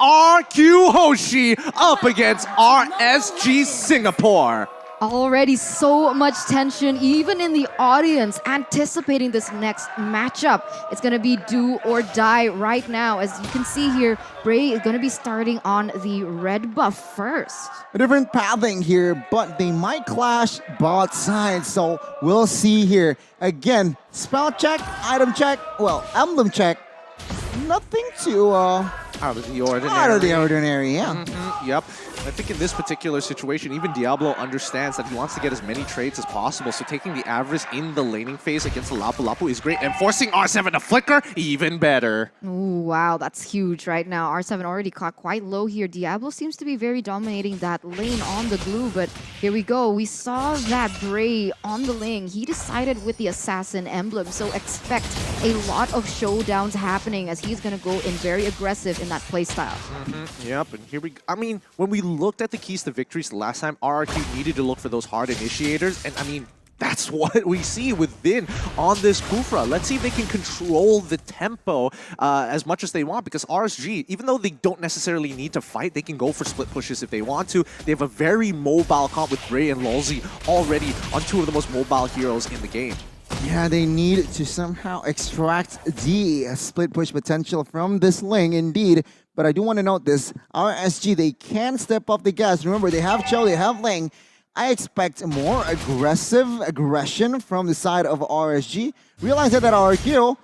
RRQ Hoshi up against RSG Singapore. Already so much tension, even in the audience, anticipating this next matchup. It's going to be do or die right now. As you can see here, Bray is going to be starting on the red buff first. A different pathing here, but they might clash both sides, so we'll see here. Again, spell check, item check, well, emblem check. Nothing too Out of the ordinary. out of the ordinary, yeah. Yep. I think in this particular situation, even Diablo understands that he wants to get as many trades as possible. So taking the average in the laning phase against the Lapu Lapu is great. And forcing R7 to flicker, even better. Ooh, wow, that's huge right now. R7 already caught quite low here. Diablo seems to be very dominating that lane on the glue, but here we go. We saw that Bray on the lane. He decided with the assassin emblem, so expect a lot of showdowns happening as he's going to go in very aggressive in that playstyle. Yep, and here we go. I mean, when we looked at the keys to victories last time, RRQ needed to look for those hard initiators, and I mean, that's what we see with Vin on this Kufra. Let's see if they can control the tempo as much as they want, because RSG, even though they don't necessarily need to fight, they can go for split pushes if they want to. They have a very mobile comp with Bray and Lolzy already on two of the most mobile heroes in the game. Yeah, they need to somehow extract the split push potential from this lane, indeed. But I do want to note this, RSG, they can step up the gas. Remember, they have Cho, they have Ling. I expect more aggressive aggression from the side of RSG. Realize that RRQ,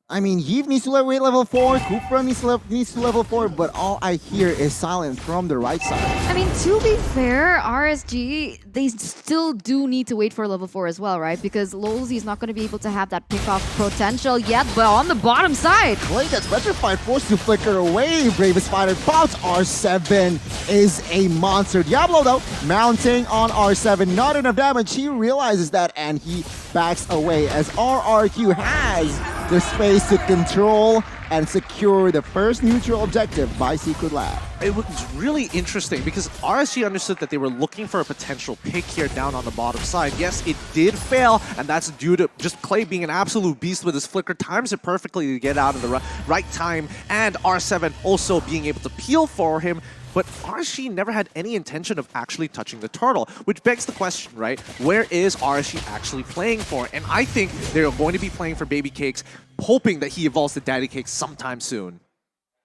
I mean, Yves needs to wait level 4, Kufra needs to level 4, but all I hear is silence from the right side. I mean, to be fair, RSG, they still do need to wait for level 4 as well, right? Because Lolzy is not going to be able to have that pick-off potential yet, but on the bottom side. Clay gets petrified, forced to flicker away. Bravest fighter pops. R7 is a monster. Diablo, though, mounting on R7. Not enough damage. He realizes that, and he backs away as RRQ has the space to control and secure the first neutral objective by Secret Lab. It was really interesting because RSG understood that they were looking for a potential pick here down on the bottom side. Yes, it did fail, and that's due to just Clay being an absolute beast with his flicker. Times it perfectly to get out of the right time, and R7 also being able to peel for him. But RSG never had any intention of actually touching the turtle, which begs the question, right? Where is RSG actually playing for? And I think they're going to be playing for Baby Cakes, hoping that he evolves to Daddy Cakes sometime soon.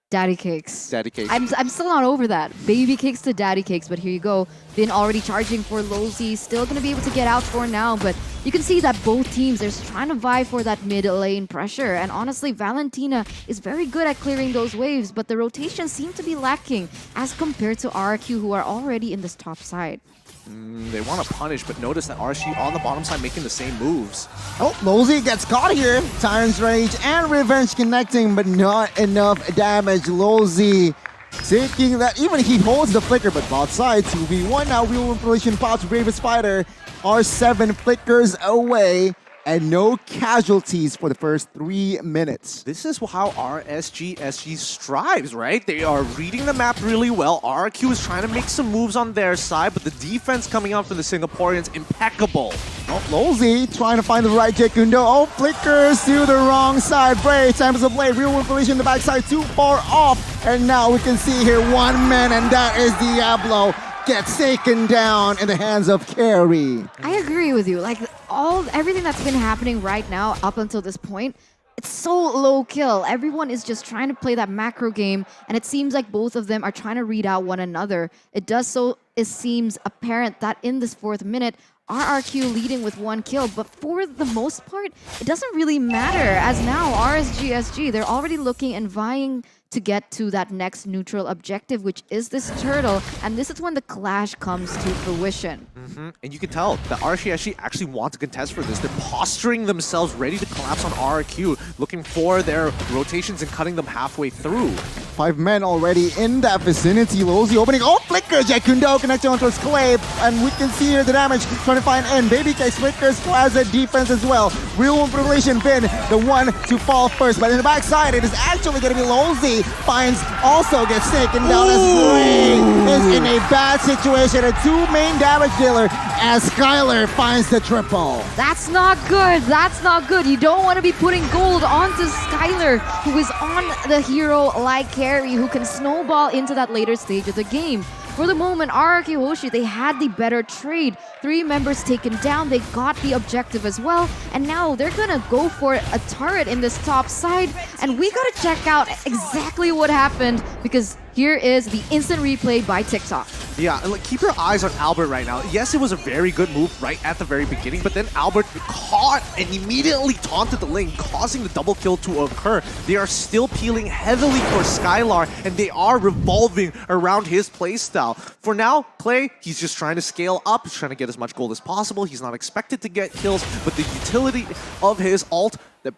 Daddy Cakes. Daddy Cakes. I'm still not over that. Baby Cakes to Daddy Cakes, but here you go. Vin already charging for Lolzy, still going to be able to get out for now, but you can see that both teams are trying to vie for that mid lane pressure, and honestly, Valentina is very good at clearing those waves, but the rotations seem to be lacking as compared to RRQ, who are already in this top side. They want to punish, but notice that RSG on the bottom side making the same moves. Oh, Lolzy gets caught here. Tyrant's Rage and Revenge connecting, but not enough damage. Lolzy taking that, even he holds the flicker, but bot side, 2v1 now. Wheel Inflation pops Bravest Fighter. R7 flickers away, and no casualties for the first 3 minutes. This is how RSG strives, right? They are reading the map really well. RRQ is trying to make some moves on their side, but the defense coming out from the Singaporeans, impeccable. Oh, Lolzy trying to find the right Jekundo. Oh, flickers to the wrong side. Bray, times of blade. Real Inflation in the backside, too far off. And now we can see here 1 man, and that is Diablo. Gets taken down in the hands of Karrie. I agree with you. Like, everything that's been happening right now up until this point, it's so low kill. Everyone is just trying to play that macro game, and it seems like both of them are trying to read out one another. It seems apparent that in this 4th minute, RRQ leading with 1 kill, but for the most part, it doesn't really matter, as now RSG, they're already looking and vying to get to that next neutral objective, which is this turtle, and this is when the clash comes to fruition. And you can tell that RSG actually want to contest for this. They're posturing themselves ready to collapse on RRQ, looking for their rotations and cutting them halfway through. 5 men already in that vicinity. Lolzy opening. Oh, flicker! Jekundo connecting onto his Clay. And we can see here the damage. Trying to find in. Baby Cakes flickers as a defense as well. Real Revelation Vin, the one to fall first. But in the backside, it is actually going to be Lolzy. Finds also gets taken down as Bray is in a bad situation. A 2 main damage dealer as Skyler finds the triple. That's not good. That's not good. You don't want to be putting gold onto Skyler, who is on the hero like Karrie, who can snowball into that later stage of the game. For the moment, RRQ Hoshi, they had the better trade. 3 members taken down, they got the objective as well, and now they're gonna go for a turret in this top side, and we gotta check out exactly what happened, because here is the instant replay by TikTok. Yeah, and keep your eyes on Albert right now. Yes, it was a very good move right at the very beginning, but then Albert caught and immediately taunted the lane, causing the double kill to occur. They are still peeling heavily for Skyler, and they are revolving around his playstyle. For now, Clay, he's just trying to scale up, he's trying to get as much gold as possible. He's not expected to get kills, but the utility of his ult that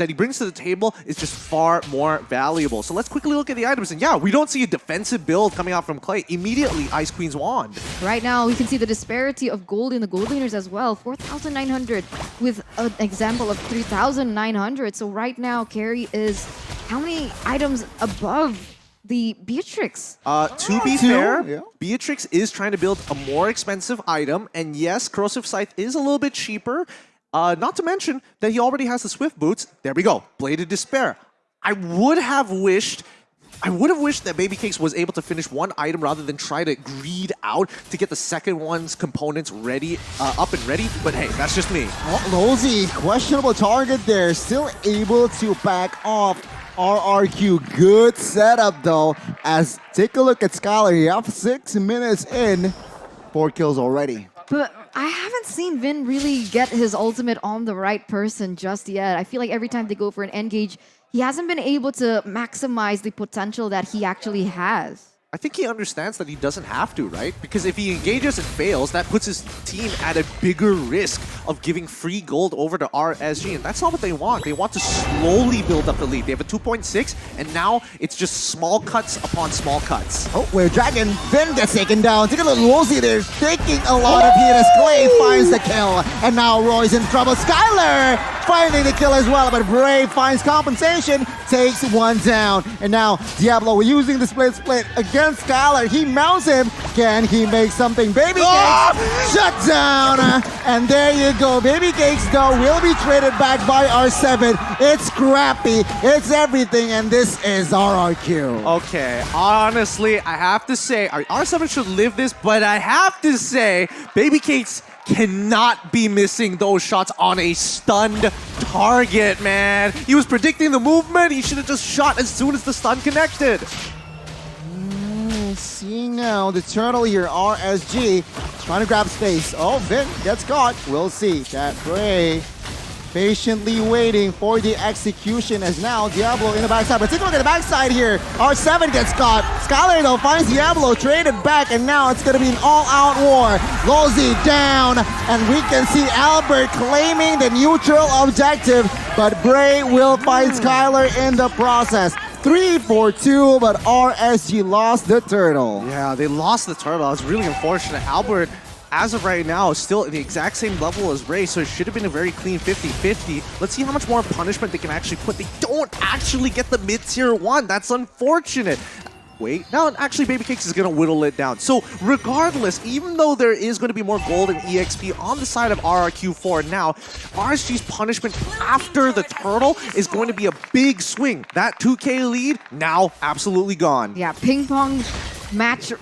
he brings to the table is just far more valuable. So let's quickly look at the items. And yeah, we don't see a defensive build coming out from Clay. Immediately, Ice Queen's Wand. Right now, we can see the disparity of gold in the gold laners as well. 4,900 with an example of 3,900. So right now, Karrie is how many items above the Beatrix? To be fair, Beatrix is trying to build a more expensive item. And yes, Corrosive Scythe is a little bit cheaper. Not to mention that he already has the Swift Boots. There we go. Bladed Despair. I would have wished that Baby Cakes was able to finish one item rather than try to greed out to get the second one's components ready, up and ready. But hey, that's just me. Lolzy, questionable target there. Still able to back off. RRQ, good setup though. As take a look at Skyler. You have 6 minutes in. 4 kills already. But I haven't seen Vin really get his ultimate on the right person just yet. I feel like every time they go for an engage, he hasn't been able to maximize the potential that he actually has. I think he understands that he doesn't have to, right? Because if he engages and fails, that puts his team at a bigger risk of giving free gold over to RSG, and that's not what they want. They want to slowly build up the lead. They have a 2.6, and now it's just small cuts upon small cuts. Oh, where Dragon Vin gets taken down. Take a look at Lolzy there, taking a lot of heat as Clay finds the kill. And now Roy's in trouble. Skyler finding the kill as well, but Brave finds compensation, takes one down. And now Diablo using the split against Skyler. He mounts him. Can he make something? Baby Cakes shut down. And there you go. Baby Cakes, though, will be traded back by R7. It's scrappy. It's everything. And this is RRQ. Okay, honestly, I have to say, R7 should live this, but I have to say, Baby Cakes cannot be missing those shots on a stunned target, man. He was predicting the movement. He should have just shot as soon as the stun connected. Seeing now the turtle here, RSG, trying to grab space. Oh, Vin gets caught. We'll see. That Bray patiently waiting for the execution as now Diablo in the backside. But take a look at the backside here. R7 gets caught. Skyler though finds Diablo, traded back, and now it's going to be an all-out war. Lolzy down, and we can see Albert claiming the neutral objective, but Bray will fight Skyler in the process. 3-4-2, but RSG lost the turtle. Yeah, they lost the turtle. It was really unfortunate. Albert, as of right now, is still at the exact same level as Ray, so it should have been a very clean 50-50. Let's see how much more punishment they can actually put. They don't actually get the mid-tier 1. That's unfortunate. Wait, now actually Baby Cakes is going to whittle it down. So regardless, even though there is going to be more gold and EXP on the side of RRQ4 now, RSG's punishment after the turtle is going to be a big swing. That 2K lead, now absolutely gone. Yeah, ping pong match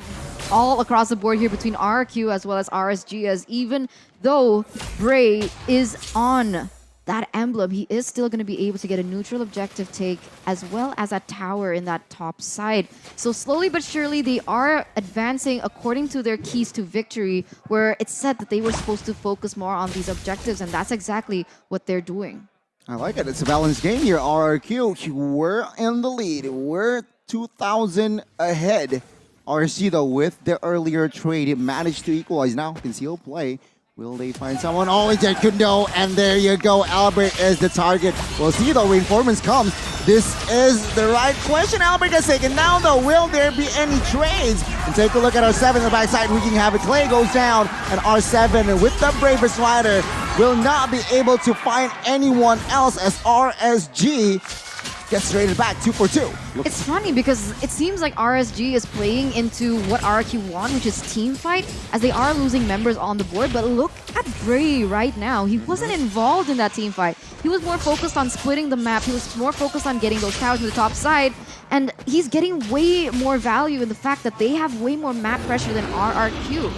all across the board here between RRQ as well as RSG, as even though Bray is on that emblem, he is still going to be able to get a neutral objective take as well as a tower in that top side. So slowly but surely, they are advancing according to their keys to victory, where it's said that they were supposed to focus more on these objectives, and that's exactly what they're doing. I like it. It's a balanced game here. RRQ, we're in the lead. We're 2,000 ahead. RSG, though, with the earlier trade, managed to equalize. Now, concealed play. Will they find someone? Oh, it's Kundo, and there you go. Albert is the target. We'll see, though, reinforcements come. This is the right question. Albert gets taken down, though. Will there be any trades? And take a look at R7 on the backside. We can have it. Clay goes down, and R7 with the Bravest Rider will not be able to find anyone else as RSG gets traded back 2 for 2. It's funny because it seems like RSG is playing into what RRQ want, which is team fight, as they are losing members on the board. But look at Bray right now. He wasn't involved in that team fight. He was more focused on splitting the map. He was more focused on getting those towers to the top side. And he's getting way more value in the fact that they have way more map pressure than RRQ.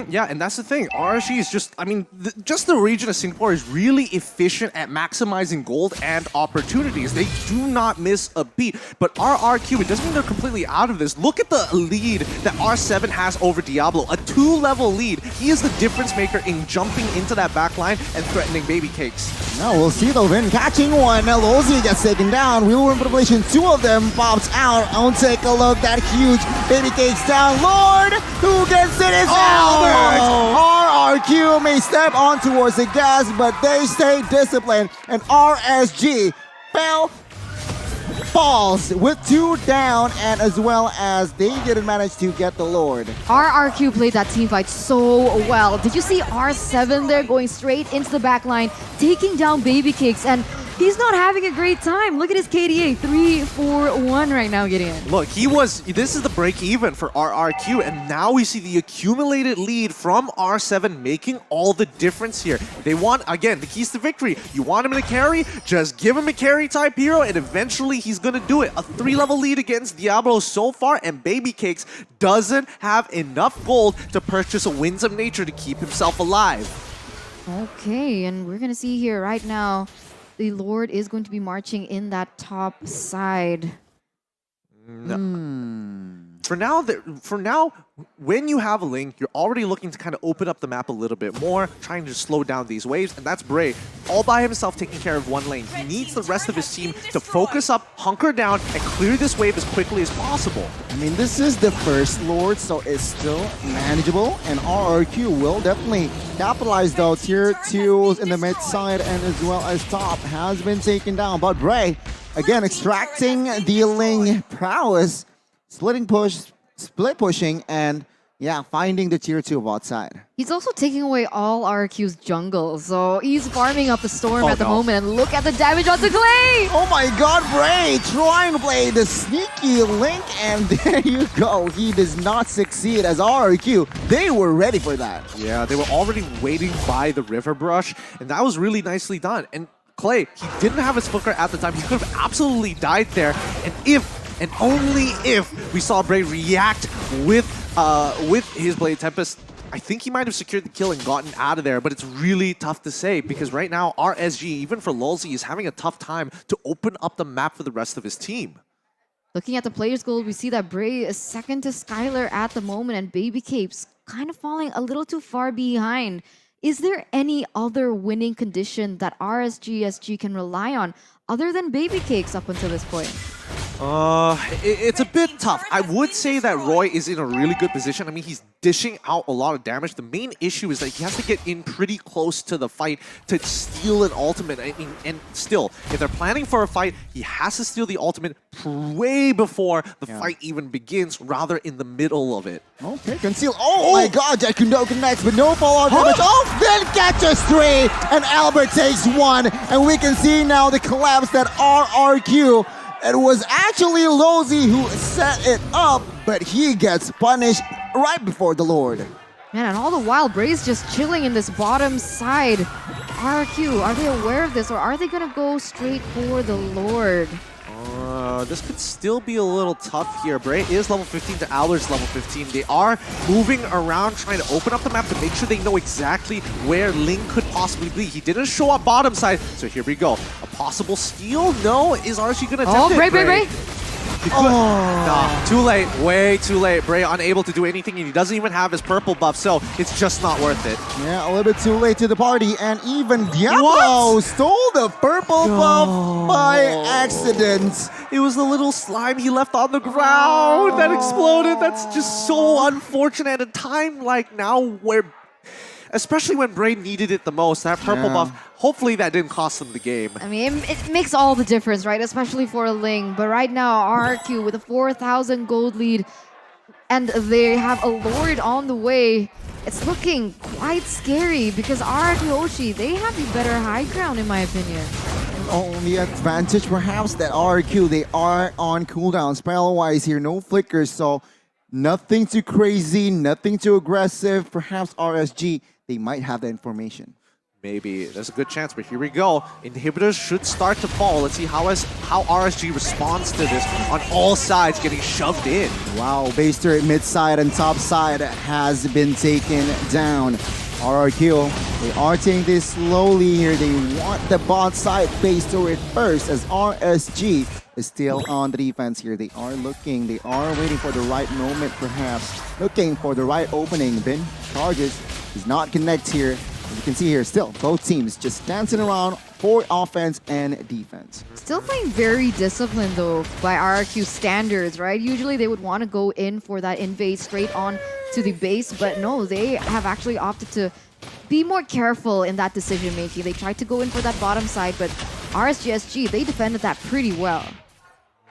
Yeah, and that's the thing. RSG is just, I mean, just the region of Singapore is really efficient at maximizing gold and opportunities. They do not miss a beat. But RRQ, it doesn't mean they're completely out of this. Look at the lead that R7 has over Diablo. A 2-level lead. He is the difference maker in jumping into that back line and threatening baby cakes. Now we'll see though, Vin catching one. Lozi gets taken down. Wheel Room Population, 2 of them pops out. I'll take a look. That huge baby cakes down. Lord, who gets it is Albert. RRQ may step on towards the gas, but they stay disciplined. And RSG falls with 2 down, and as well as they didn't manage to get the Lord. RRQ played that team fight so well. Did you see R7 there going straight into the back line, taking down baby cakes, and he's not having a great time. Look at his KDA, 3-4-1 right now, Gideon. Look, this is the break even for RRQ, and now we see the accumulated lead from R7 making all the difference here. They want, again, the keys to victory. You want him in a carry? Just give him a carry type hero, and eventually he's gonna do it. A 3-level lead against Diablo so far, and Baby Cakes doesn't have enough gold to purchase a Winds of Nature to keep himself alive. Okay, and we're gonna see here right now, the Lord is going to be marching in that top side. For now, when you have a Ling, you're already looking to kind of open up the map a little bit more, trying to slow down these waves, and that's Bray, all by himself taking care of one lane. He needs the rest of his team to focus up, hunker down, and clear this wave as quickly as possible. I mean, this is the first Lord, so it's still manageable, and RRQ will definitely capitalize though. Tier 2s in the mid side and as well as top has been taken down, but Bray, again, extracting the Ling prowess, splitting push, split pushing, and yeah, finding the tier 2 of outside. He's also taking away all RQ's jungle, so he's farming up the storm at the moment, and look at the damage onto Clay! Oh my god, Bray trying to play the sneaky Link, and there you go. He does not succeed as RRQ. They were ready for that. Yeah, they were already waiting by the river brush, and that was really nicely done. And Clay, he didn't have his flicker at the time. He could have absolutely died there, and if and only if we saw Bray react with his Blade Tempest, I think he might have secured the kill and gotten out of there, but it's really tough to say because right now RSG, even for Lulzy, is having a tough time to open up the map for the rest of his team. Looking at the players' gold, we see that Bray is second to Skyler at the moment, and Baby Capes kind of falling a little too far behind. Is there any other winning condition that RSG can rely on other than Baby Cakes up until this point? It's a bit tough. I would say that Roy is in a really good position. I mean, he's dishing out a lot of damage. The main issue is that he has to get in pretty close to the fight to steal an ultimate. I mean, and still, if they're planning for a fight, he has to steal the ultimate way before the fight even begins, rather in the middle of it. Okay, conceal. Oh my god, Jakundo connects, but no fallout damage. Oh, then catches 3, and Albert takes 1, and we can see now the collapse that RRQ. It was actually Lozi who set it up, but he gets punished right before the Lord. Man, and all the while, Bray's just chilling in this bottom side. RRQ, are they aware of this, or are they going to go straight for the Lord? This could still be a little tough here. Bray is level 15 to Albert's level 15. They are moving around trying to open up the map to make sure they know exactly where Ling could possibly be. He didn't show up bottom side, so here we go. A possible steal? No. Is RSG going to attempt it? Bray! Nah, too late. Way too late. Bray unable to do anything, and he doesn't even have his purple buff, so it's just not worth it. Yeah, a little bit too late to the party, and even Diablo stole the purple buff by accident. It was the little slime he left on the ground that exploded. That's just so unfortunate at a time like now where, especially when Bray needed it the most, that purple buff, hopefully that didn't cost him the game. I mean, it makes all the difference, right? Especially for a Ling. But right now, RRQ with a 4,000 gold lead, and they have a Lord on the way. It's looking quite scary because RRQ Hoshi, they have the better high ground in my opinion. Only advantage perhaps that RRQ, they are on cooldown. Spell-wise here, no flickers, so nothing too crazy, nothing too aggressive. Perhaps RSG, they might have the information. Maybe there's a good chance, but here we go. Inhibitors should start to fall. Let's see how RSG responds to this on all sides, getting shoved in. Wow, base turret mid side and top side has been taken down. RRQ, they are taking this slowly here. They want the bot side base turret first as RSG is still on the defense here. They are looking, they are waiting for the right moment perhaps. Looking for the right opening. Bin charges, does not connect here. As you can see here, still, both teams just dancing around for offense and defense. Still playing very disciplined though by RRQ standards, right? Usually they would want to go in for that invade straight on to the base, but no, they have actually opted to be more careful in that decision making. They tried to go in for that bottom side, but RSGSG, they defended that pretty well.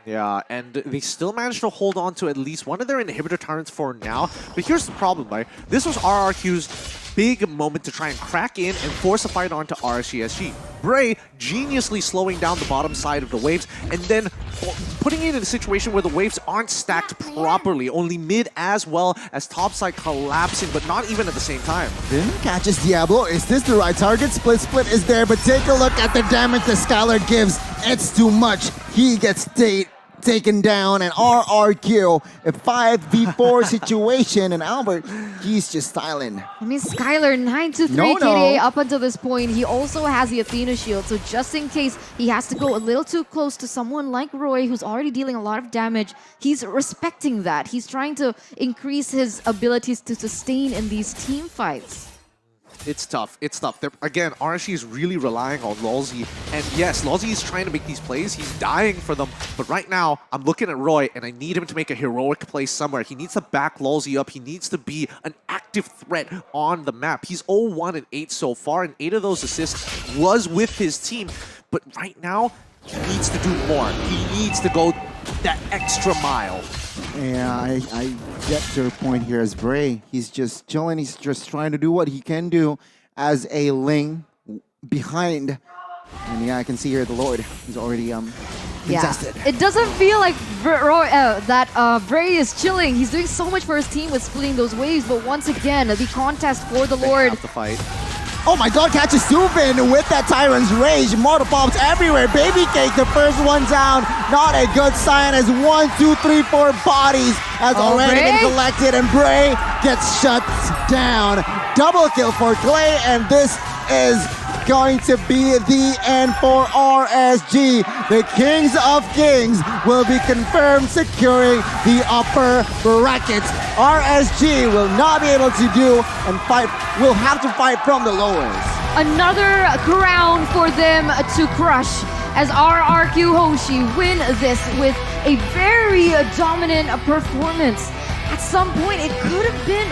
Yeah, and they still managed to hold on to at least one of their inhibitor turrets for now. But here's the problem, right? This was RRQ's big moment to try and crack in and force a fight onto RSGSG. Bray geniusly slowing down the bottom side of the waves and then putting it in a situation where the waves aren't stacked properly, only mid as well as top side collapsing, but not even at the same time. Bin catches Diablo. Is this the right target? Split is there, but take a look at the damage that Skyler gives. It's too much. He gets taken down, and RRQ, a 5v4 situation, and Albert, he's just silent. I mean, Skyler, 9-3 No. KDA up until this point. He also has the Athena shield, so just in case he has to go a little too close to someone like Roy, who's already dealing a lot of damage, he's respecting that. He's trying to increase his abilities to sustain in these team fights. It's tough. It's tough. Again, RSG is really relying on Lolzy. And yes, Lolzy is trying to make these plays. He's dying for them. But right now, I'm looking at Roy, and I need him to make a heroic play somewhere. He needs to back Lolzy up. He needs to be an active threat on the map. He's 0-1 and 8 so far, and 8 of those assists was with his team. But right now, he needs to do more. He needs to go that extra mile. Yeah, I get your point here as Bray. He's just chilling. He's just trying to do what he can do as a Ling behind. And yeah, I can see here the Lord is already contested. Yeah. It doesn't feel like Bray is chilling. He's doing so much for his team with splitting those waves. But once again, the contest for the Lord. They have to fight. Oh my god, catches Suvin with that Tyrant's Rage. Mortal bombs everywhere. Baby Cake, the first one down. Not a good sign as 1, 2, 3, 4 bodies has already been collected, and Bray gets shut down. Double kill for Clay, and this is going to be the end for RSG. The Kings of Kings will be confirmed securing the upper brackets. RSG will not be able to do and fight, will have to fight from the lowers. Another crown for them to crush as RRQ Hoshi win this with a very dominant performance. At some point, it could have been